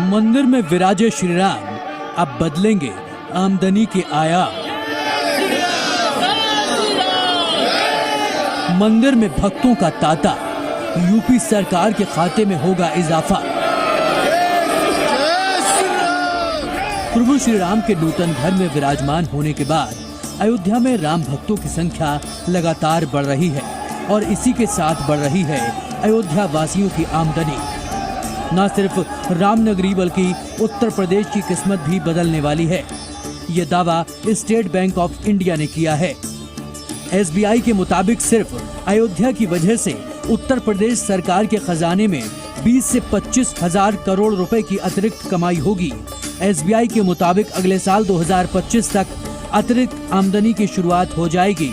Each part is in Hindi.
मंदिर में विराजे श्री राम, अब बदलेंगे आमदनी के आयाम। मंदिर में भक्तों का तांता, यूपी सरकार के खाते में होगा इजाफा। प्रभु श्री राम के नूतन घर में विराजमान होने के बाद अयोध्या में राम भक्तों की संख्या लगातार बढ़ रही है और इसी के साथ बढ़ रही है अयोध्या वासियों की आमदनी। न सिर्फ रामनगरी बल्कि उत्तर प्रदेश की किस्मत भी बदलने वाली है, ये दावा स्टेट बैंक ऑफ इंडिया ने किया है। SBI के मुताबिक सिर्फ अयोध्या की वजह से उत्तर प्रदेश सरकार के खजाने में 20 से 25 हजार करोड़ रुपए की अतिरिक्त कमाई होगी। SBI के मुताबिक अगले साल 2025 तक अतिरिक्त आमदनी की शुरुआत हो जाएगी।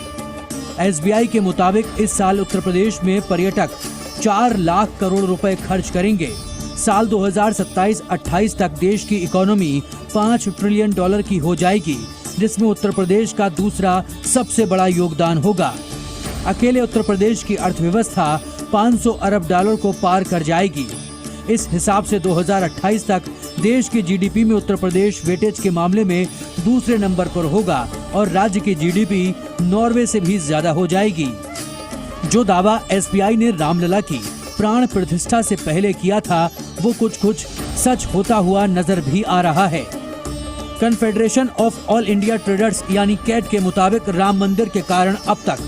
SBI के मुताबिक इस साल उत्तर प्रदेश में पर्यटक 4 लाख करोड़ रुपए खर्च करेंगे। साल 2027-28 तक देश की इकोनॉमी $5 ट्रिलियन की हो जाएगी, जिसमें उत्तर प्रदेश का दूसरा सबसे बड़ा योगदान होगा। अकेले उत्तर प्रदेश की अर्थव्यवस्था $500 अरब को पार कर जाएगी। इस हिसाब से 2028 तक देश की GDP में उत्तर प्रदेश वेटेज के मामले में दूसरे नंबर पर होगा और राज्य की GDP नॉर्वे से भी ज्यादा हो जाएगी। जो दावा SBI ने रामलला की प्राण प्रतिष्ठा से पहले किया था, वो कुछ सच होता हुआ नजर भी आ रहा है। Confederation of all India traders यानी कैट के मुताबिक राम मंदिर के कारण अब तक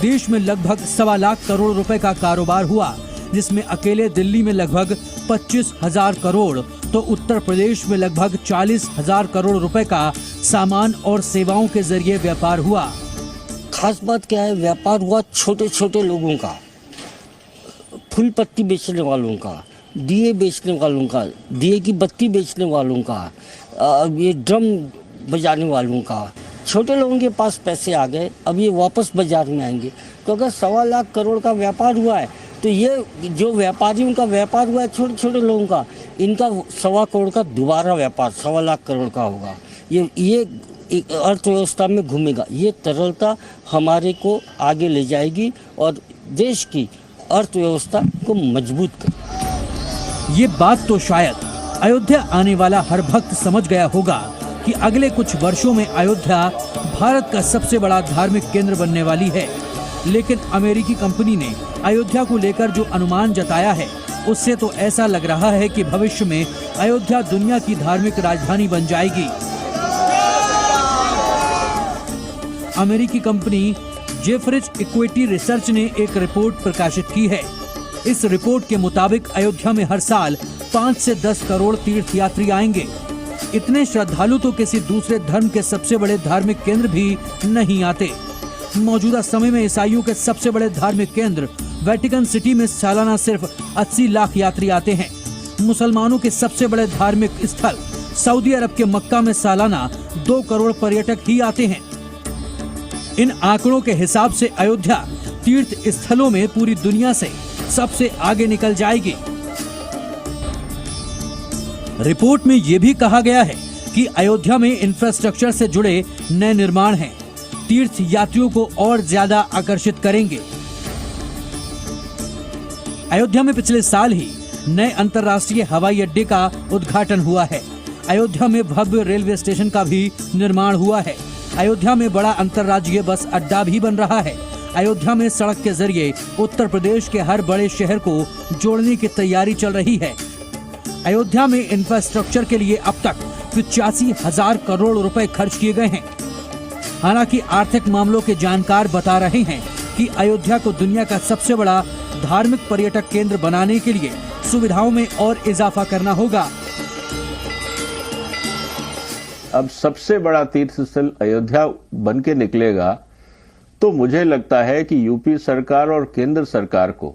देश में लगभग 1.25 लाख करोड़ रुपए का कारोबार हुआ, जिसमें अकेले दिल्ली में लगभग 25,000 करोड़ तो उत्तर प्रदेश में लगभग 40,000 करोड़ रुपए का सामान और सेवाओं के जरिए व्यापार हुआ। खास बात क्या है, व्यापार हुआ छोटे छोटे लोगों का, फूल पत्ती बेचने वालों का, दिए बेचने वालों का, दिए की बत्ती बेचने वालों का, ये ड्रम बजाने वालों का। छोटे लोगों के पास पैसे आ गए, अब ये वापस बाजार में आएंगे। तो अगर 1.25 लाख करोड़ का व्यापार हुआ है तो ये जो व्यापारियों का व्यापार हुआ है छोटे छोटे लोगों का, इनका 1.25 करोड़ का दोबारा व्यापार 1.25 लाख करोड़ का होगा। ये अर्थव्यवस्था में घूमेगा। ये तरलता हमारे को आगे ले जाएगी और देश की अर्थव्यवस्था को मजबूत कर। ये बात तो शायद अयोध्या आने वाला हर भक्त समझ गया होगा कि अगले कुछ वर्षों में अयोध्या भारत का सबसे बड़ा धार्मिक केंद्र बनने वाली है। लेकिन अमेरिकी कंपनी ने अयोध्या को लेकर जो अनुमान जताया है, उससे तो ऐसा लग रहा है कि भविष्य में अयोध्या दुनिया की धार्मिक राजधानी बन जाएगी। अमेरिकी कंपनी जेफरिज इक्विटी रिसर्च ने एक रिपोर्ट प्रकाशित की है। इस रिपोर्ट के मुताबिक अयोध्या में हर साल 5 से 10 करोड़ तीर्थयात्री आएंगे। इतने श्रद्धालु तो किसी दूसरे धर्म के सबसे बड़े धार्मिक केंद्र भी नहीं आते। मौजूदा समय में ईसाइयों के सबसे बड़े धार्मिक केंद्र वेटिकन सिटी में सालाना सिर्फ 80 लाख यात्री आते हैं। मुसलमानों के सबसे बड़े धार्मिक स्थल सऊदी अरब के मक्का में सालाना 2 करोड़ पर्यटक ही आते हैं। इन आंकड़ों के हिसाब से अयोध्या तीर्थ स्थलों में पूरी दुनिया से सबसे आगे निकल जाएगी। रिपोर्ट में यह भी कहा गया है कि अयोध्या में इंफ्रास्ट्रक्चर से जुड़े नए निर्माण हैं, तीर्थ यात्रियों को और ज्यादा आकर्षित करेंगे। अयोध्या में पिछले साल ही नए अंतर्राष्ट्रीय हवाई अड्डे का उद्घाटन हुआ है। अयोध्या में भव्य रेलवे स्टेशन का भी निर्माण हुआ है। अयोध्या में बड़ा अंतर्राज्यीय बस अड्डा भी बन रहा है। अयोध्या में सड़क के जरिए उत्तर प्रदेश के हर बड़े शहर को जोड़ने की तैयारी चल रही है। अयोध्या में इंफ्रास्ट्रक्चर के लिए अब तक 85,000 करोड़ रुपए खर्च किए गए हैं। हालांकि आर्थिक मामलों के जानकार बता रहे हैं कि अयोध्या को दुनिया का सबसे बड़ा धार्मिक पर्यटक केंद्र बनाने के लिए सुविधाओं में और इजाफा करना होगा। अब सबसे बड़ा तीर्थ स्थल अयोध्या बन के निकलेगा तो मुझे लगता है कि यूपी सरकार और केंद्र सरकार को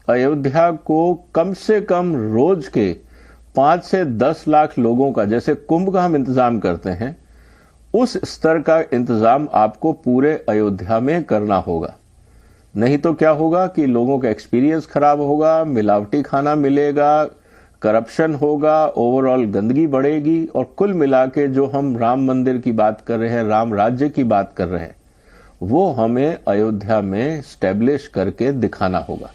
अयोध्या को कम से कम रोज के 5 से 10 लाख लोगों का, जैसे कुंभ का हम इंतजाम करते हैं, उस स्तर का इंतजाम आपको पूरे अयोध्या में करना होगा। नहीं तो क्या होगा कि लोगों का एक्सपीरियंस खराब होगा, मिलावटी खाना मिलेगा, करप्शन होगा, ओवरऑल गंदगी बढ़ेगी और कुल मिला के जो हम राम मंदिर की बात कर रहे हैं, राम राज्य की बात कर रहे हैं, वो हमें अयोध्या में स्टैब्लिश करके दिखाना होगा।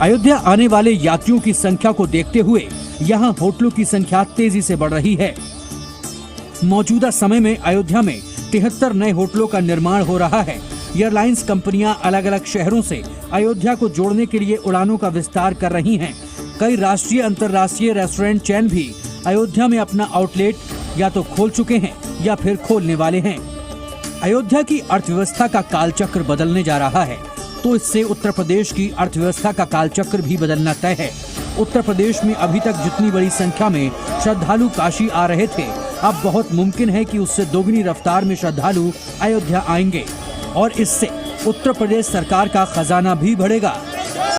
अयोध्या आने वाले यात्रियों की संख्या को देखते हुए यहाँ होटलों की संख्या तेजी से बढ़ रही है। मौजूदा समय में अयोध्या में 73 नए होटलों का निर्माण हो रहा है। एयरलाइंस कंपनियां अलग अलग शहरों से अयोध्या को जोड़ने के लिए उड़ानों का विस्तार कर रही हैं। कई राष्ट्रीय अंतर्राष्ट्रीय रेस्टोरेंट चेन भी अयोध्या में अपना आउटलेट या तो खोल चुके हैं या फिर खोलने वाले हैं। अयोध्या की अर्थव्यवस्था का कालचक्र बदलने जा रहा है, तो इससे उत्तर प्रदेश की अर्थव्यवस्था का कालचक्र भी बदलना तय है। उत्तर प्रदेश में अभी तक जितनी बड़ी संख्या में श्रद्धालु काशी आ रहे थे, अब बहुत मुमकिन है कि उससे दोगुनी रफ्तार में श्रद्धालु अयोध्या आएंगे और इससे उत्तर प्रदेश सरकार का खजाना भी बढ़ेगा।